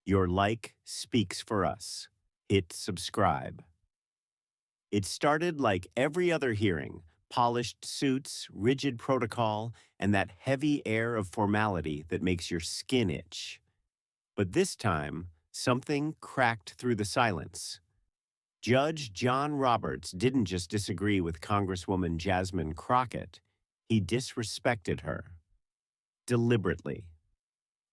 Your like speaks for us. Hit subscribe. It started like every other hearing, polished suits, rigid protocol, and that heavy air of formality that makes your skin itch. But this time, something cracked through the silence. Judge John Roberts didn't just disagree with Congresswoman Jasmine Crockett, he disrespected her. Deliberately.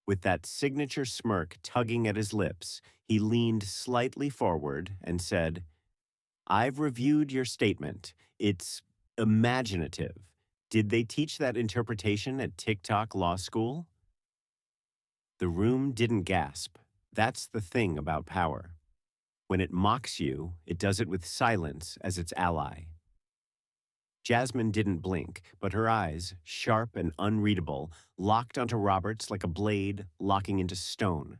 With that signature smirk tugging at his lips, he leaned slightly forward and said, I've reviewed your statement. It's imaginative. Did they teach that interpretation at TikTok Law School? The room didn't gasp. That's the thing about power. When it mocks you, it does it with silence as its ally. Jasmine didn't blink, but her eyes, sharp and unreadable, locked onto Roberts like a blade locking into stone.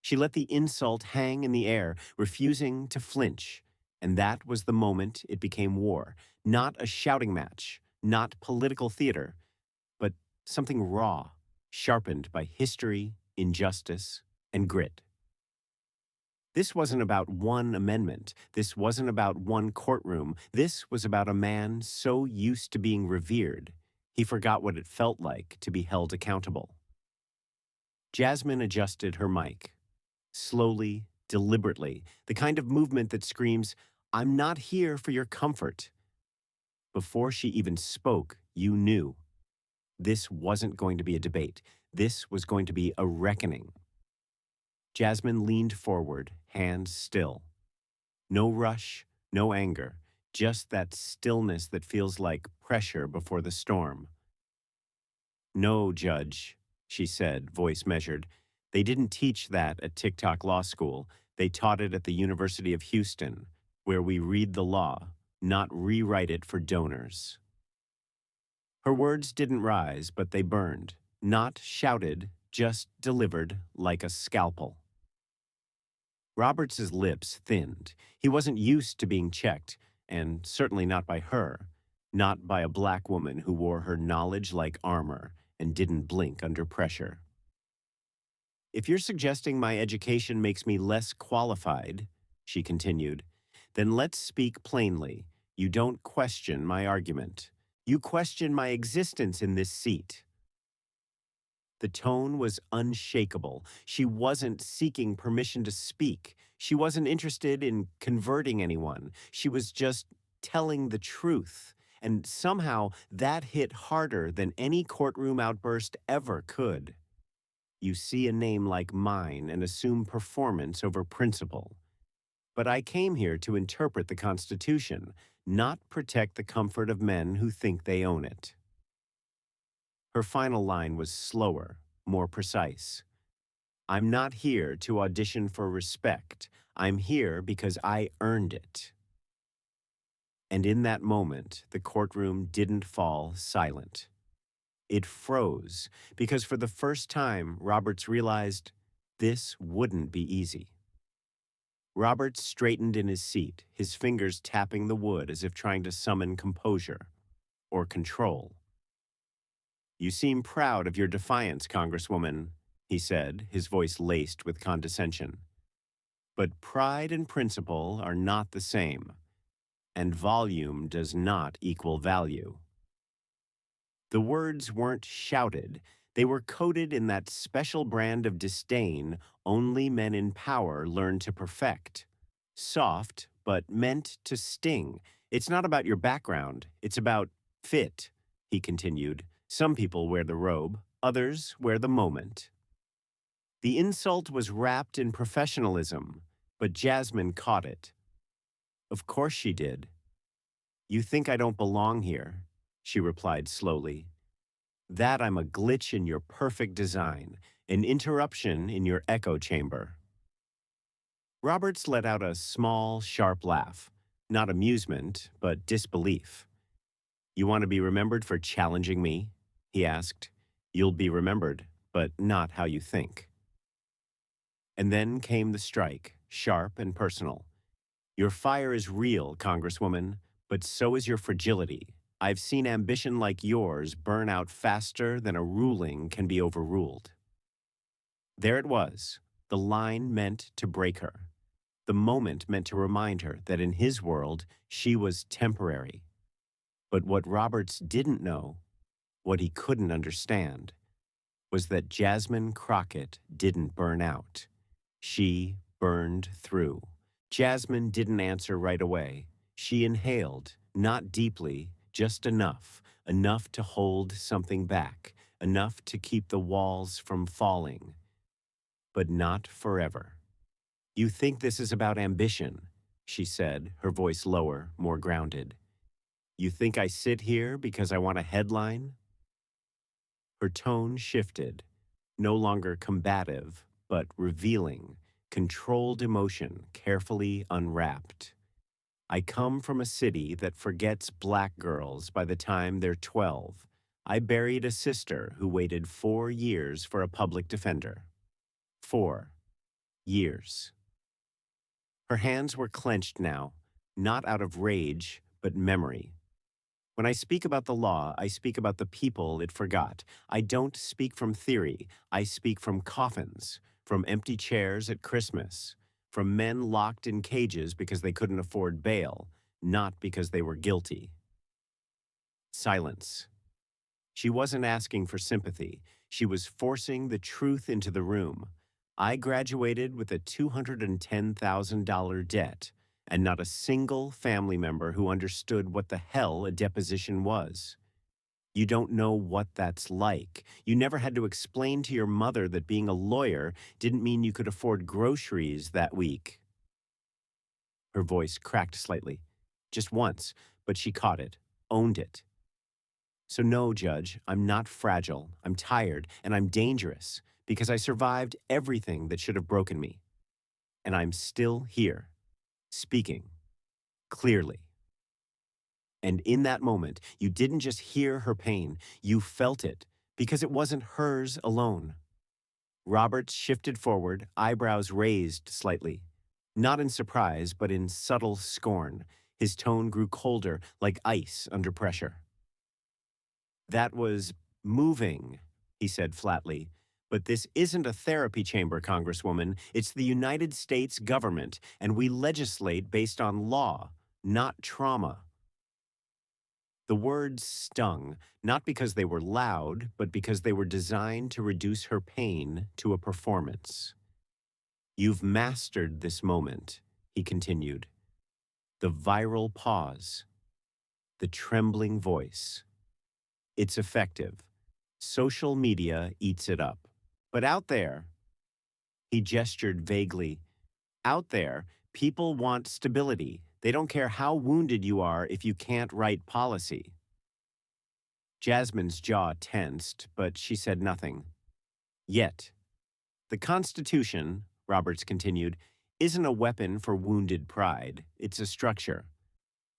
She let the insult hang in the air, refusing to flinch. And that was the moment it became war. Not a shouting match, not political theater, but something raw, sharpened by history, injustice, and grit. This wasn't about one amendment. This wasn't about one courtroom. This was about a man so used to being revered, he forgot what it felt like to be held accountable. Jasmine adjusted her mic. Slowly, deliberately, the kind of movement that screams, I'm not here for your comfort. Before she even spoke, you knew. This wasn't going to be a debate. This was going to be a reckoning. Jasmine leaned forward, hands still. No rush, no anger, just that stillness that feels like pressure before the storm. No, Judge, she said, voice measured. They didn't teach that at TikTok Law School. They taught it at the University of Houston, where we read the law, not rewrite it for donors. Her words didn't rise, but they burned, not shouted, just delivered like a scalpel. Roberts's lips thinned. He wasn't used to being checked, and certainly not by her, not by a black woman who wore her knowledge like armor and didn't blink under pressure. If you're suggesting my education makes me less qualified, she continued, then let's speak plainly. You don't question my argument. You question my existence in this seat. The tone was unshakable. She wasn't seeking permission to speak. She wasn't interested in converting anyone. She was just telling the truth. And somehow that hit harder than any courtroom outburst ever could. You see a name like mine and assume performance over principle. But I came here to interpret the Constitution, not protect the comfort of men who think they own it. Her final line was slower, more precise. I'm not here to audition for respect. I'm here because I earned it. And in that moment, the courtroom didn't fall silent. It froze because for the first time, Roberts realized this wouldn't be easy. Roberts straightened in his seat, his fingers tapping the wood as if trying to summon composure or control. You seem proud of your defiance, Congresswoman, he said, his voice laced with condescension. But pride and principle are not the same, and volume does not equal value. The words weren't shouted. They were coded in that special brand of disdain only men in power learn to perfect. Soft, but meant to sting. It's not about your background. It's about fit, he continued. Some people wear the robe. Others wear the moment. The insult was wrapped in professionalism, but Jasmine caught it. Of course she did. You think I don't belong here, she replied slowly. That I'm a glitch in your perfect design, an interruption in your echo chamber. Roberts let out a small, sharp laugh, not amusement, but disbelief. You want to be remembered for challenging me? He asked. You'll be remembered, but not how you think. And then came the strike, sharp and personal. Your fire is real, Congresswoman, but so is your fragility. I've seen ambition like yours burn out faster than a ruling can be overruled. There it was, The line meant to break her. The moment meant to remind her that in his world, she was temporary. But what Roberts didn't know, what he couldn't understand, was that Jasmine Crockett didn't burn out. She burned through. Jasmine didn't answer right away. She inhaled, not deeply, just enough to hold something back, enough to keep the walls from falling, but not forever. "You think this is about ambition," she said, her voice lower, more grounded. "You think I sit here because I want a headline?" Her tone shifted, no longer combative, but revealing, controlled emotion carefully unwrapped. "I come from a city that forgets black girls by the time they're 12. I buried a sister who waited 4 years for a public defender. 4 years." Her hands were clenched now, not out of rage, but memory. "When I speak about the law, I speak about the people it forgot. I don't speak from theory. I speak from coffins, from empty chairs at Christmas, from men locked in cages because they couldn't afford bail, not because they were guilty." Silence. She wasn't asking for sympathy. She was forcing the truth into the room. "I graduated with a $210,000 debt, and not a single family member who understood what the hell a deposition was. You don't know what that's like. You never had to explain to your mother that being a lawyer didn't mean you could afford groceries that week." Her voice cracked slightly. Just once, but she caught it, owned it. "So no, Judge, I'm not fragile. I'm tired, and I'm dangerous, because I survived everything that should have broken me. And I'm still here, speaking, clearly." And in that moment, you didn't just hear her pain, you felt it, because it wasn't hers alone. Roberts shifted forward, eyebrows raised slightly. Not in surprise, but in subtle scorn. His tone grew colder, like ice under pressure. "That was moving," he said flatly. "But this isn't a therapy chamber, Congresswoman. It's the United States government, and we legislate based on law, not trauma." The words stung, not because they were loud, but because they were designed to reduce her pain to a performance. "You've mastered this moment," he continued. The viral pause, the trembling voice. "It's effective. Social media eats it up. But out there," he gestured vaguely, "out there, people want stability. They don't care how wounded you are if you can't write policy." Jasmine's jaw tensed, but she said nothing. "Yet. The Constitution," Roberts continued, "isn't a weapon for wounded pride. It's a structure.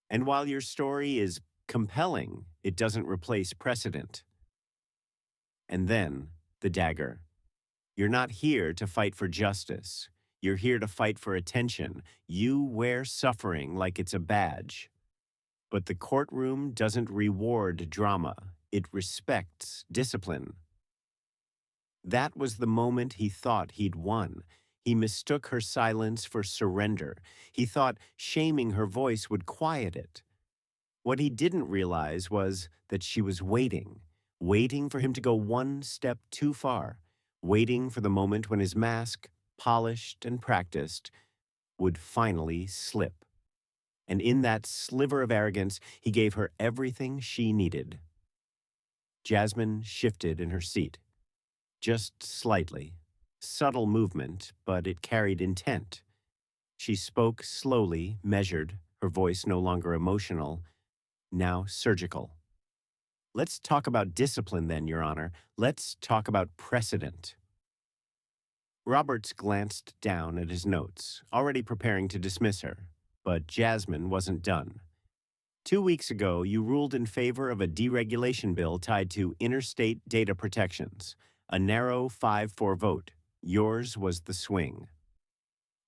And while your story is compelling, it doesn't replace precedent." And then, the dagger. "You're not here to fight for justice. You're here to fight for attention. You wear suffering like it's a badge. But the courtroom doesn't reward drama. It respects discipline." That was the moment he thought he'd won. He mistook her silence for surrender. He thought shaming her voice would quiet it. What he didn't realize was that she was waiting, waiting for him to go one step too far, waiting for the moment when his mask, polished and practiced, would finally slip. And in that sliver of arrogance, he gave her everything she needed. Jasmine shifted in her seat. Just slightly. Subtle movement, but it carried intent. She spoke slowly, measured, her voice no longer emotional, now surgical. "Let's talk about discipline then, Your Honor. Let's talk about precedent." Roberts glanced down at his notes, already preparing to dismiss her. But Jasmine wasn't done. "2 weeks ago, you ruled in favor of a deregulation bill tied to interstate data protections, a narrow 5-4 vote. Yours was the swing."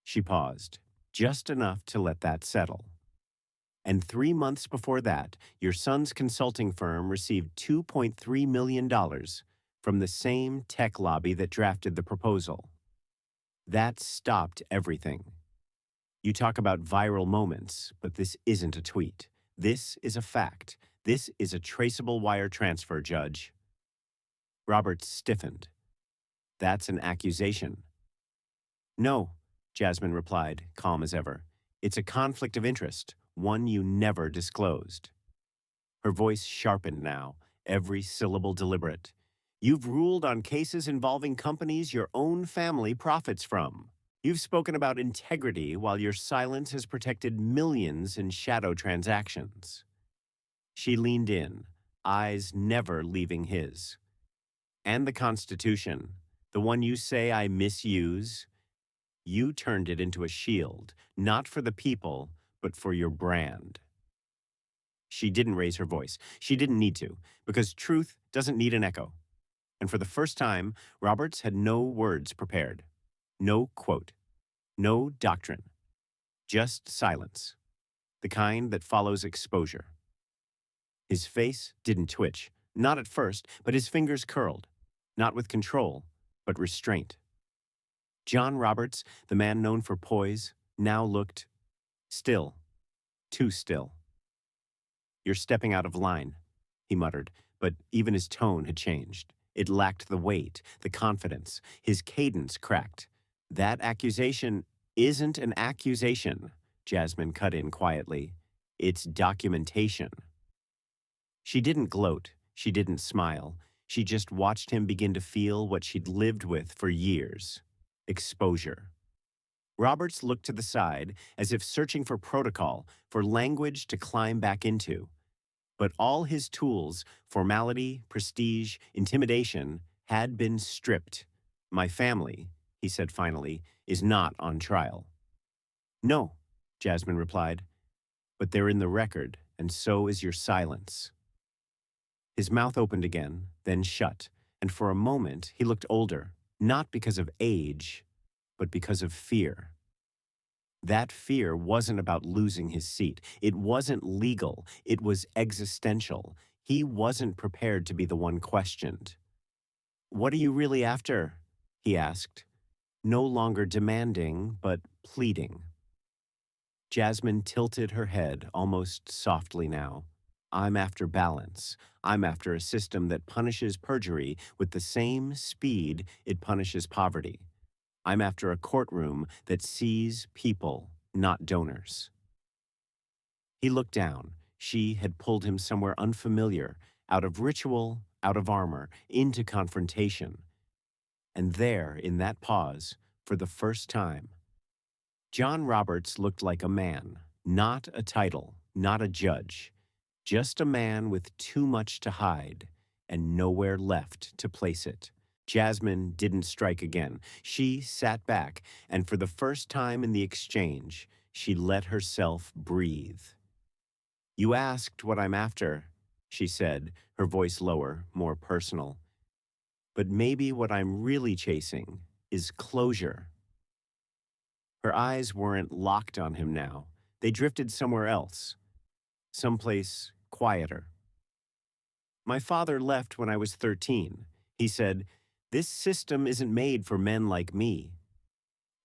She paused, just enough to let that settle. "And 3 months before that, your son's consulting firm received $2.3 million from the same tech lobby that drafted the proposal." That stopped everything. You talk about viral moments, but this isn't a tweet. This is a fact. This is a traceable wire transfer, Judge. Roberts stiffened. That's an accusation. No, Jasmine replied, calm as ever. It's a conflict of interest, one you never disclosed. Her voice sharpened now, every syllable deliberate. You've ruled on cases involving companies your own family profits from. You've spoken about integrity while your silence has protected millions in shadow transactions. She leaned in, eyes never leaving his. And the Constitution, the one you say I misuse, you turned it into a shield, not for the people, but for your brand. She didn't raise her voice. She didn't need to, because truth doesn't need an echo. And for the first time, Roberts had no words prepared. No quote. No doctrine. Just silence. The kind that follows exposure. His face didn't twitch. Not at first, but his fingers curled. Not with control, but restraint. John Roberts, the man known for poise, now looked still. Too still. You're stepping out of line, he muttered, but even his tone had changed. It lacked the weight, the confidence. His cadence cracked. That accusation isn't an accusation, Jasmine cut in quietly. It's documentation. She didn't gloat. She didn't smile. She just watched him begin to feel what she'd lived with for years. Exposure. Roberts looked to the side as if searching for protocol, for language to climb back into. But all his tools, formality, prestige, intimidation, had been stripped. My family, he said finally, is not on trial. No, Jasmine replied, but they're in the record, and so is your silence. His mouth opened again, then shut, and for a moment he looked older, not because of age, but because of fear. That fear wasn't about losing his seat. It wasn't legal. It was existential. He wasn't prepared to be the one questioned. What are you really after? He asked, no longer demanding, but pleading. Jasmine tilted her head almost softly now. I'm after balance. I'm after a system that punishes perjury with the same speed it punishes poverty. I'm after a courtroom that sees people, not donors. He looked down. She had pulled him somewhere unfamiliar, out of ritual, out of armor, into confrontation. And there, in that pause, for the first time, John Roberts looked like a man, not a title, not a judge, just a man with too much to hide and nowhere left to place it. Jasmine didn't strike again. She sat back, and for the first time in the exchange, she let herself breathe. You asked what I'm after, she said, her voice lower, more personal. But maybe what I'm really chasing is closure. Her eyes weren't locked on him now. They drifted somewhere else, someplace quieter. My father left when I was 13. He said, this system isn't made for men like me.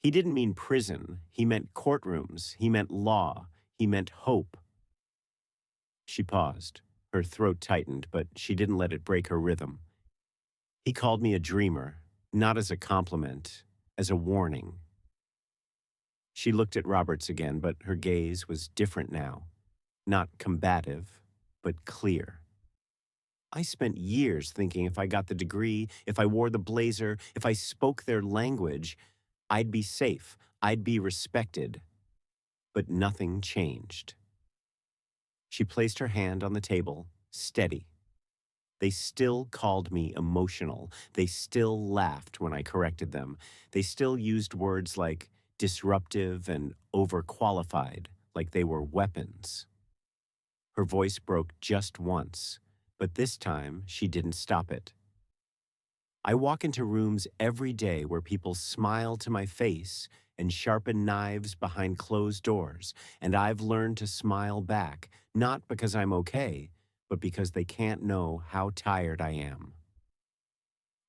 He didn't mean prison. He meant courtrooms. He meant law. He meant hope. She paused. Her throat tightened, but she didn't let it break her rhythm. He called me a dreamer, not as a compliment, as a warning. She looked at Roberts again, but her gaze was different now. Not combative, but clear. I spent years thinking if I got the degree, if I wore the blazer, if I spoke their language, I'd be safe, I'd be respected. But nothing changed. She placed her hand on the table, steady. They still called me emotional. They still laughed when I corrected them. They still used words like disruptive and overqualified, like they were weapons. Her voice broke just once, but this time she didn't stop it. I walk into rooms every day where people smile to my face and sharpen knives behind closed doors, and I've learned to smile back, not because I'm okay, but because they can't know how tired I am.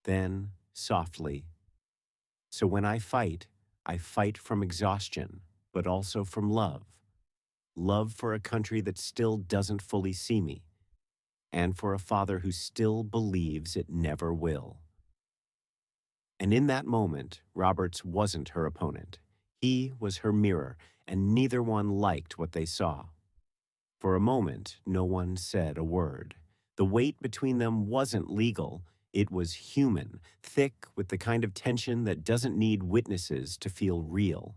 Then, softly, so when I fight, I fight from exhaustion, but also from love. Love for a country that still doesn't fully see me, and for a father who still believes it never will. And in that moment, Roberts wasn't her opponent. He was her mirror, and neither one liked what they saw. For a moment, no one said a word. The weight between them wasn't legal. It was human, thick with the kind of tension that doesn't need witnesses to feel real.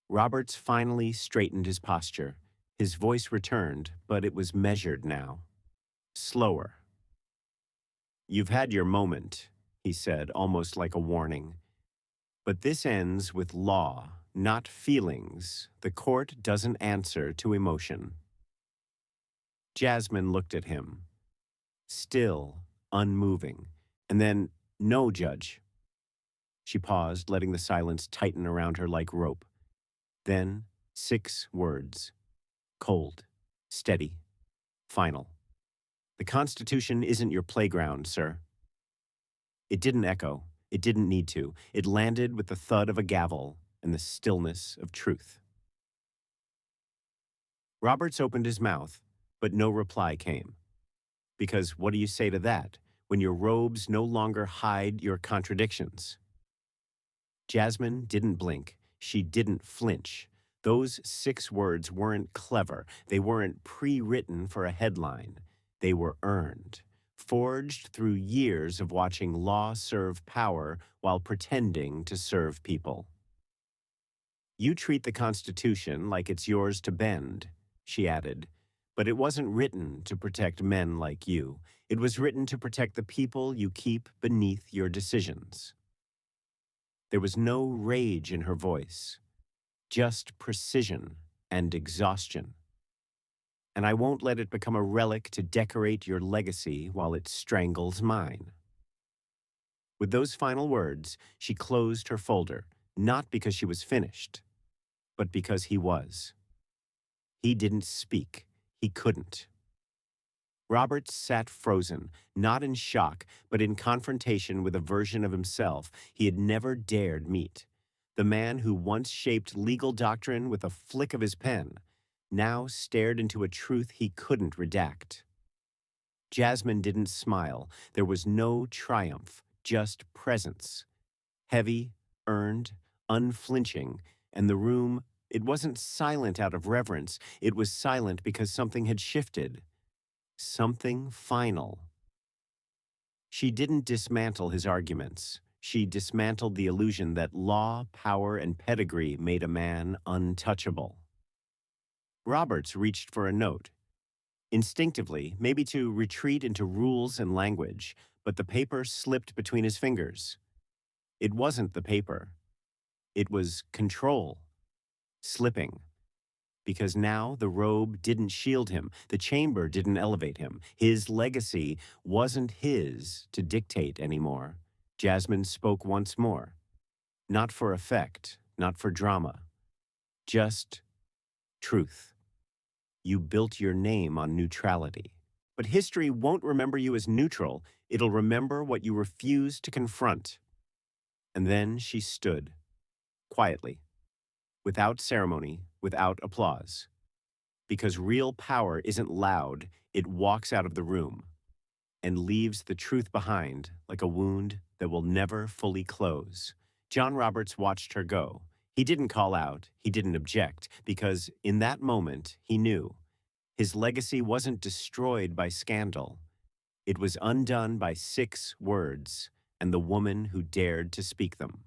Roberts finally straightened his posture. His voice returned, but it was measured now. Slower. "You've had your moment," he said, almost like a warning. "But this ends with law, not feelings. The court doesn't answer to emotion." Jasmine looked at him, still, unmoving, and then, "No, Judge." She paused, letting the silence tighten around her like rope. Then, 6 words. Cold, steady, final. "The Constitution isn't your playground, sir." It didn't echo. It didn't need to. It landed with the thud of a gavel and the stillness of truth. Roberts opened his mouth, but no reply came. Because what do you say to that, when your robes no longer hide your contradictions? Jasmine didn't blink. She didn't flinch. Those 6 words weren't clever. They weren't pre-written for a headline. They were earned, forged through years of watching law serve power while pretending to serve people. "You treat the Constitution like it's yours to bend," she added. "But it wasn't written to protect men like you. It was written to protect the people you keep beneath your decisions." There was no rage in her voice, just precision and exhaustion. "And I won't let it become a relic to decorate your legacy while it strangles mine." With those final words, she closed her folder, not because she was finished, but because he was. He didn't speak. He couldn't. Roberts sat frozen, not in shock, but in confrontation with a version of himself he had never dared meet. The man who once shaped legal doctrine with a flick of his pen now stared into a truth he couldn't redact. Jasmine didn't smile. There was no triumph, just presence. Heavy, earned, unflinching, and the room, it wasn't silent out of reverence. It was silent because something had shifted. Something final. She didn't dismantle his arguments. She dismantled the illusion that law, power, and pedigree made a man untouchable. Roberts reached for a note. Instinctively, maybe to retreat into rules and language, but the paper slipped between his fingers. It wasn't the paper. It was control. Slipping. Because now the robe didn't shield him, the chamber didn't elevate him. His legacy wasn't his to dictate anymore. Jasmine spoke once more. Not for effect, not for drama. Just truth. You built your name on neutrality. But history won't remember you as neutral. It'll remember what you refused to confront. And then she stood, quietly, without ceremony, without applause. Because real power isn't loud, it walks out of the room and leaves the truth behind like a wound that will never fully close. John Roberts watched her go. He didn't call out, he didn't object, because in that moment he knew his legacy wasn't destroyed by scandal. It was undone by 6 words and the woman who dared to speak them.